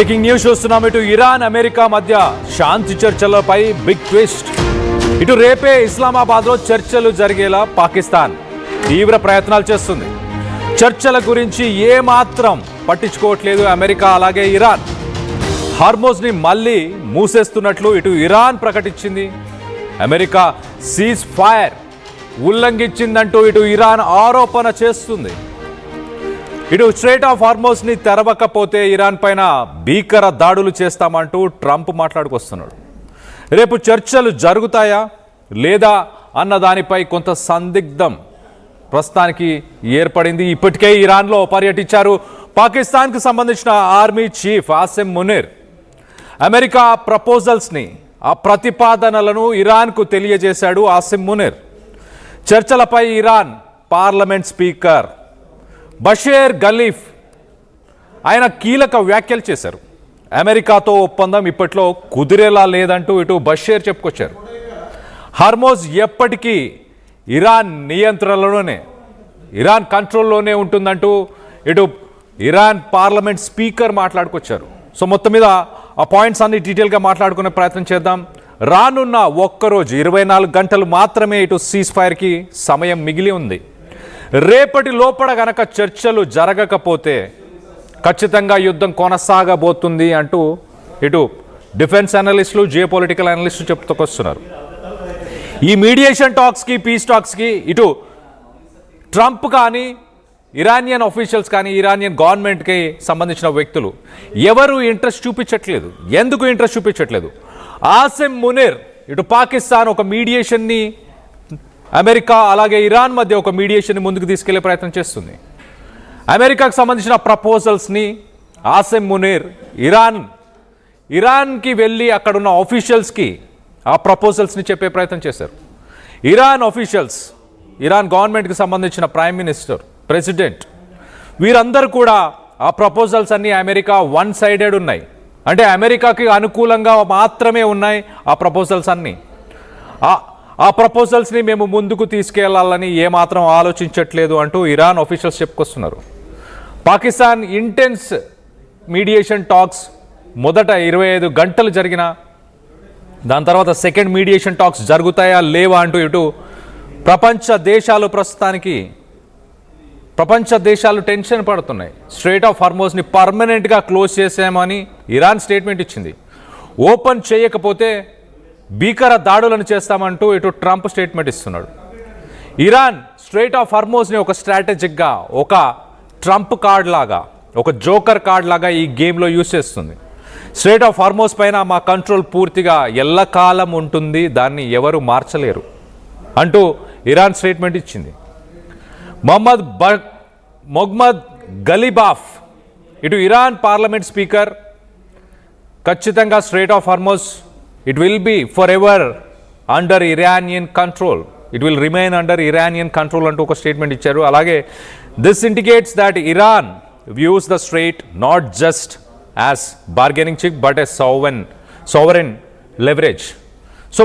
Breaking news చూస్తున్నాం. ఇటు Iran America మధ్య శాంతి చర్చలపై బిగ్ ట్విస్ట్. ఇటు రేపే ఇస్లామాబాద్లో చర్చలు జరిగేలా పాకిస్తాన్ తీవ్ర ప్రయత్నాలు చేస్తుంది. చర్చల గురించి ఏమాత్రం పట్టించుకోవట్లేదు అమెరికా అలాగే ఇరాన్. హార్మోజ్ని మళ్ళీ మూసేస్తున్నట్లు ఇటు ఇరాన్ ప్రకటించింది. అమెరికా సీజ్ ఫైర్ ఉల్లంఘించిందంటూ ఇటు ఇరాన్ ఆరోపణ చేస్తుంది. ఇటు స్ట్రెయిట్ ఆఫ్ హార్మోజ్ని తెరవకపోతే ఇరాన్ పైన భీకర దాడులు చేస్తామంటూ ట్రంప్ మాట్లాడుకొస్తున్నాడు. రేపు చర్చలు జరుగుతాయా లేదా అన్న దానిపై కొంత సందిగ్ధం ప్రస్తుతానికి ఏర్పడింది. ఇప్పటికే ఇరాన్లో పర్యటించారు పాకిస్తాన్కి సంబంధించిన army chief Asim Munir. America ప్రపోజల్స్ని ఆ ప్రతిపాదనలను ఇరాన్కు తెలియజేశాడు ఆసిమ్ మునీర్. చర్చలపై Iran parliament speaker Bashir Ghalif ఆయన కీలక వ్యాఖ్యలు చేశారు. అమెరికాతో ఒప్పందం ఇప్పట్లో కుదిరేలా లేదంటూ ఇటు బషీర్ చెప్పుకొచ్చారు. హార్మోజ్ ఎప్పటికీ ఇరాన్ నియంత్రణలోనే, ఇరాన్ కంట్రోల్లోనే ఉంటుందంటూ ఇటు ఇరాన్ పార్లమెంట్ స్పీకర్ మాట్లాడుకొచ్చారు. సో మొత్తం మీద ఆ పాయింట్స్ అన్ని డీటెయిల్గా మాట్లాడుకునే ప్రయత్నం చేద్దాం. రానున్న ఒక్కరోజు 24 గంటలు మాత్రమే ఇటు సీజ్ ఫైర్కి సమయం మిగిలి ఉంది. రేపటి లోపల గనక చర్చలు జరగకపోతే ఖచ్చితంగా యుద్ధం కొనసాగబోతుంది అంటూ ఇటు డిఫెన్స్ అనలిస్టులు, జియోపొలిటికల్ అనలిస్టులు చెప్తుకొస్తున్నారు. ఈ మీడియేషన్ టాక్స్కి, పీస్ టాక్స్కి ఇటు ట్రంప్ కానీ, ఇరానియన్ ఆఫీషియల్స్ కానీ, ఇరానియన్ గవర్నమెంట్కి సంబంధించిన వ్యక్తులు ఎవరు ఇంట్రెస్ట్ చూపించట్లేదు. ఎందుకు ఇంట్రెస్ట్ చూపించట్లేదు? ఆసిమ్ మునీర్ ఇటు పాకిస్తాన్ ఒక మీడియేషన్ని, అమెరికా అలాగే ఇరాన్ మధ్య ఒక మీడియేషన్ని ముందుకు తీసుకెళ్లే ప్రయత్నం చేస్తుంది. అమెరికాకు సంబంధించిన ప్రపోజల్స్ని ఆసిమ్ మునీర్ ఇరాన్కి వెళ్ళి అక్కడున్న ఆఫీషియల్స్కి ఆ ప్రపోజల్స్ని చెప్పే ప్రయత్నం చేశారు. ఇరాన్ ఆఫీషియల్స్, ఇరాన్ గవర్నమెంట్కి సంబంధించిన ప్రైమ్ మినిస్టర్, ప్రెసిడెంట్, వీరందరూ కూడా ఆ ప్రపోజల్స్ అన్నీ అమెరికా వన్ సైడెడ్ ఉన్నాయి. అంటే అమెరికాకి అనుకూలంగా మాత్రమే ఉన్నాయి ఆ ప్రపోజల్స్ అన్నీ. ఆ ప్రపోజల్స్ని మేము ముందుకు తీసుకెళ్లాలని ఏమాత్రం ఆలోచించట్లేదు అంటూ ఇరాన్ ఆఫీషియల్స్ చెప్పుకొస్తున్నారు. పాకిస్తాన్ ఇంటెన్స్ మీడియేషన్ టాక్స్ మొదట 25 గంటలు జరిగిన దాని తర్వాత సెకండ్ మీడియేషన్ టాక్స్ జరుగుతాయా లేవా అంటూ ఇటు ప్రపంచ దేశాలు టెన్షన్ పడుతున్నాయి. స్ట్రెయిట్ ఆఫ్ హార్మోజ్ని పర్మనెంట్గా క్లోజ్ చేసామని ఇరాన్ స్టేట్మెంట్ ఇచ్చింది. ఓపెన్ చేయకపోతే భీకర దాడులను చేస్తామంటూ ఇటు ట్రంప్ స్టేట్మెంట్ ఇస్తున్నాడు. ఇరాన్ స్ట్రెయిట్ ఆఫ్ హార్మోజ్ని ఒక స్ట్రాటజిక్గా, ఒక ట్రంప్ కార్డ్ లాగా, ఒక జోకర్ కార్డ్ లాగా ఈ గేమ్లో యూజ్ చేస్తుంది. స్ట్రెయిట్ ఆఫ్ హార్మోజ్ పైన మా కంట్రోల్ పూర్తిగా ఎల్లకాలం ఉంటుంది, దాన్ని ఎవరు మార్చలేరు అంటూ ఇరాన్ స్టేట్మెంట్ ఇచ్చింది. మొహమ్మద్ గలీబాఫ్ ఇటు ఇరాన్ పార్లమెంట్ స్పీకర్ ఖచ్చితంగా straight of Hormuz it will be forever under Iranian control. It will remain under Iranian control అంటూ ఒక స్టేట్మెంట్ ఇచ్చారు. అలాగే this indicates that Iran views the strait not just as bargaining chip but as sovereign leverage. So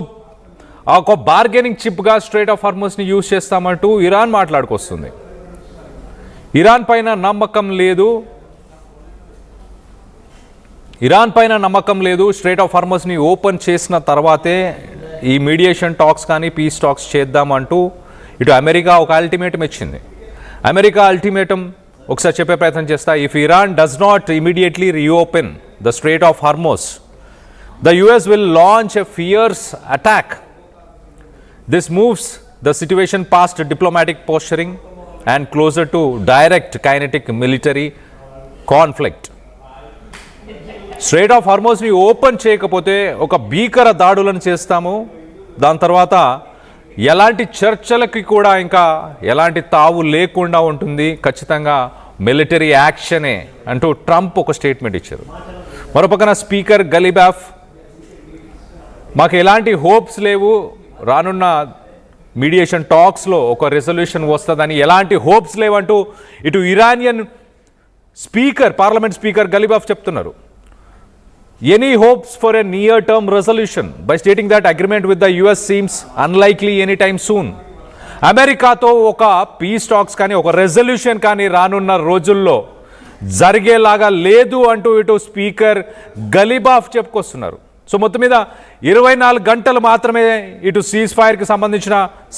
ఒక bargaining చిప్గా strait of హార్మోజ్ని use చేస్తామంటూ Iran మాట్లాడుకొస్తుంది. Iran పైన నమ్మకం లేదు. స్ట్రెయిట్ ఆఫ్ హార్మోజ్ని ఓపెన్ చేసిన తర్వాతే ఈ మీడియేషన్ టాక్స్ కానీ, పీస్ టాక్స్ చేద్దామంటూ ఇటు అమెరికా ఒక అల్టిమేటం ఇచ్చింది. అమెరికా అల్టిమేటం ఒకసారి చెప్పే ప్రయత్నం చేస్తా. If Iran does not immediately reopen the strait of Hormuz, the US will launch a fierce attack. This moves the situation past diplomatic posturing and closer to direct kinetic military conflict. Strait of హార్మోజ్ని open చేయకపోతే ఒక భీకర దాడులను చేస్తాము. దాని తర్వాత ఎలాంటి చర్చలకి కూడా ఇంకా ఎలాంటి తావు లేకుండా ఉంటుంది, ఖచ్చితంగా మిలిటరీ యాక్షనే అంటూ ట్రంప్ ఒక స్టేట్మెంట్ ఇచ్చారు. మరోపక్కన స్పీకర్ గలీబాఫ్ మాకు ఎలాంటి హోప్స్ లేవు, రానున్న మీడియేషన్ టాక్స్లో ఒక రెజల్యూషన్ వస్తుందని ఎలాంటి హోప్స్ లేవంటూ ఇటు ఇరానియన్ పార్లమెంట్ స్పీకర్ గలీబాఫ్ చెప్తున్నారు. Any hopes for a near-term resolution by stating that agreement with the US seems unlikely anytime soon. అమెరికాతో ఒక పీస్ టాక్స్ కానీ, ఒక రెజల్యూషన్ కానీ రానున్న రోజుల్లో జరిగేలాగా లేదు అంటూ ఇటు స్పీకర్ గలీబాఫ్ చెప్పుకొస్తున్నారు. సో మొత్తం మీద 24 గంటలు మాత్రమే ఇటు సీజ్ ఫైర్కి సంబంధించిన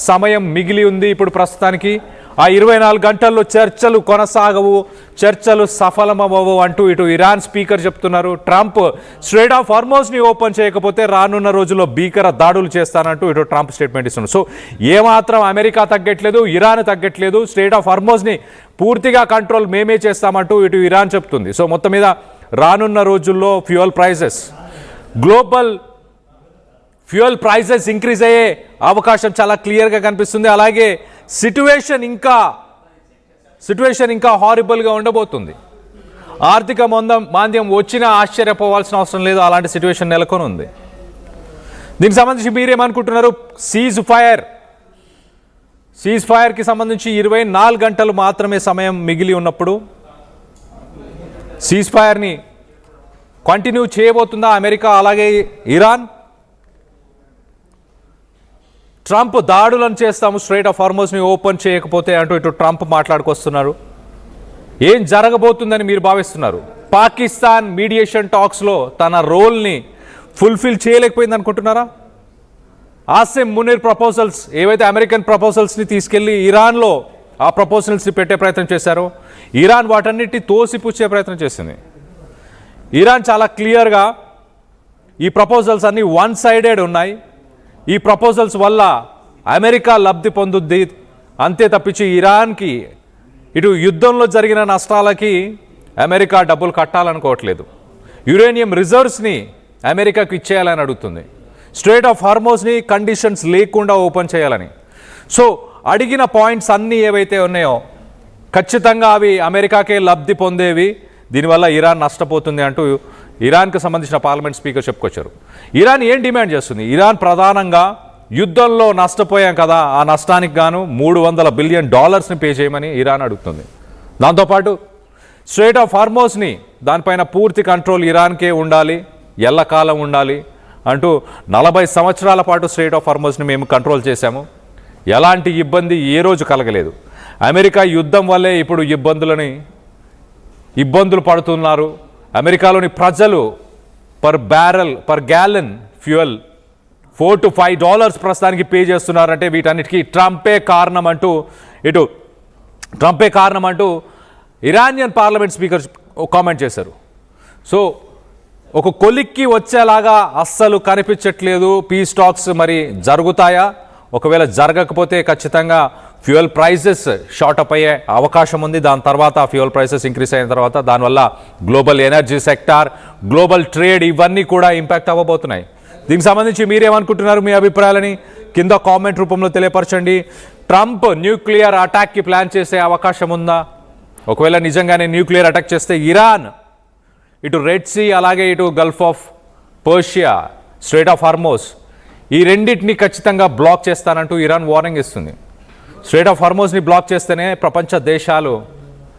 సమయం మిగిలి ఉంది. ఇప్పుడు ప్రస్తుతానికి ఆ 24 గంటల్లో చర్చలు కొనసాగవు, చర్చలు సఫలమవ్వవు అంటూ ఇటు ఇరాన్ స్పీకర్ చెప్తున్నారు. ట్రంప్ స్ట్రెయిట్ ఆఫ్ హార్మోజ్ని ఓపెన్ చేయకపోతే రానున్న రోజుల్లో భీకర దాడులు చేస్తానంటూ ఇటు ట్రంప్ స్టేట్మెంట్ ఇస్తున్నారు. సో ఏమాత్రం అమెరికా తగ్గట్లేదు, ఇరాన్ తగ్గట్లేదు. స్ట్రెయిట్ ఆఫ్ హార్మోజ్ని పూర్తిగా కంట్రోల్ మేమే చేస్తామంటూ ఇటు ఇరాన్ చెప్తుంది. సో మొత్తం మీద రానున్న రోజుల్లో గ్లోబల్ ఫ్యూయల్ ప్రైజెస్ ఇంక్రీజ్ అయ్యే అవకాశం చాలా క్లియర్గా కనిపిస్తుంది. అలాగే సిట్యువేషన్ ఇంకా హారిబుల్గా ఉండబోతుంది. ఆర్థిక మాంద్యం వచ్చినా ఆశ్చర్యపోవాల్సిన అవసరం లేదు, అలాంటి సిట్యువేషన్ నెలకొని ఉంది. దీనికి సంబంధించి మీరేమనుకుంటున్నారు? సీజ్ ఫైర్కి సంబంధించి 24 గంటలు మాత్రమే సమయం మిగిలి ఉన్నప్పుడు సీజ్ ఫైర్ని కంటిన్యూ చేయబోతుందా అమెరికా అలాగే ఇరాన్? ట్రంప్ దాడులను చేస్తాము స్ట్రెయిట్ ఆఫ్ హార్మోజ్ని ఓపెన్ చేయకపోతే అంటూ ఇటు ట్రంప్ మాట్లాడుకొస్తున్నారు. ఏం జరగబోతుందని మీరు భావిస్తున్నారు? పాకిస్తాన్ మీడియేషన్ టాక్స్లో తన రోల్ని ఫుల్ఫిల్ చేయలేకపోయింది అనుకుంటున్నారా? ఆసిమ్ మునీర్ ప్రపోజల్స్ ఏవైతే అమెరికన్ ప్రపోజల్స్ని తీసుకెళ్లి ఇరాన్లో ఆ ప్రపోజల్స్ని పెట్టే ప్రయత్నం చేశారో ఇరాన్ వాటన్నిటిని తోసిపుచ్చే ప్రయత్నం చేసింది. ఇరాన్ చాలా క్లియర్గా ఈ ప్రపోజల్స్ అన్నీ వన్ సైడెడ్ ఉన్నాయి, ఈ ప్రపోజల్స్ వల్ల అమెరికా లబ్ధి పొందుద్ది అంతే తప్పించి ఇరాన్కి ఇటు యుద్ధంలో జరిగిన నష్టాలకి అమెరికా డబ్బులు కట్టాలనుకోవట్లేదు. యురేనియం రిజర్వ్స్ని అమెరికాకు ఇచ్చేయాలని అడుగుతుంది. స్ట్రెయిట్ ఆఫ్ హార్మోజ్ని కండిషన్స్ లేకుండా ఓపెన్ చేయాలని. సో అడిగిన పాయింట్స్ అన్నీ ఏవైతే ఉన్నాయో ఖచ్చితంగా అవి అమెరికాకే లబ్ధి పొందేవి. దీనివల్ల ఇరాన్ నష్టపోతుంది అంటూ ఇరాన్కు సంబంధించిన పార్లమెంట్ స్పీకర్ చెప్పుకొచ్చారు. ఇరాన్ ఏం డిమాండ్ చేస్తుంది? ఇరాన్ ప్రధానంగా యుద్ధంలో నష్టపోయాం కదా, ఆ నష్టానికి గాను $300 బిలియన్ పే చేయమని ఇరాన్ అడుగుతుంది. దాంతోపాటు స్ట్రెయిట్ ఆఫ్ హార్మోజ్ని దానిపైన పూర్తి కంట్రోల్ ఇరాన్కే ఉండాలి, ఎల్లకాలం ఉండాలి అంటూ 40 సంవత్సరాల పాటు స్ట్రెయిట్ ఆఫ్ హార్మోజ్ని మేము కంట్రోల్ చేశాము, ఎలాంటి ఇబ్బంది ఏ రోజు కలగలేదు. అమెరికా యుద్ధం వల్లే ఇప్పుడు ఇబ్బందులు పడుతున్నారు. అమెరికాలోని ప్రజలు పర్ గ్యాలన్ ఫ్యూయల్ $4 to $5 ప్రస్తుతానికి పే చేస్తున్నారంటే వీటన్నిటికీ ట్రంపే కారణం అంటూ ఇరానియన్ పార్లమెంట్ స్పీకర్ కామెంట్ చేశారు. సో ఒక కొలిక్కి వచ్చేలాగా అస్సలు కనిపించట్లేదు. పీస్ టాక్స్ మరి జరుగుతాయా? ఒకవేళ జరగకపోతే ఖచ్చితంగా ఫ్యూయల్ ప్రైజెస్ షార్ట్ అప్ అయ్యే అవకాశం ఉంది. దాని తర్వాత ఫ్యూయల్ ప్రైసెస్ ఇంక్రీజ్ అయిన తర్వాత దానివల్ల global energy sector, global trade ఇవన్నీ కూడా ఇంపాక్ట్ అవ్వబోతున్నాయి. దీనికి సంబంధించి మీరేమనుకుంటున్నారు? మీ అభిప్రాయాలని కింద కామెంట్ రూపంలో తెలియపరచండి. ట్రంప్ న్యూక్లియర్ అటాక్కి ప్లాన్ చేసే అవకాశం ఉందా? ఒకవేళ నిజంగానే న్యూక్లియర్ అటాక్ చేస్తే ఇరాన్ ఇటు రెడ్ సీ అలాగే ఇటు Gulf of Persia, straight of Hormuz ఈ రెండింటిని ఖచ్చితంగా బ్లాక్ చేస్తానంటూ ఇరాన్ వార్నింగ్ ఇస్తుంది. స్ట్రెయిట్ ఆఫ్ హార్మోజ్ని బ్లాక్ చేస్తేనే ప్రపంచ దేశాలు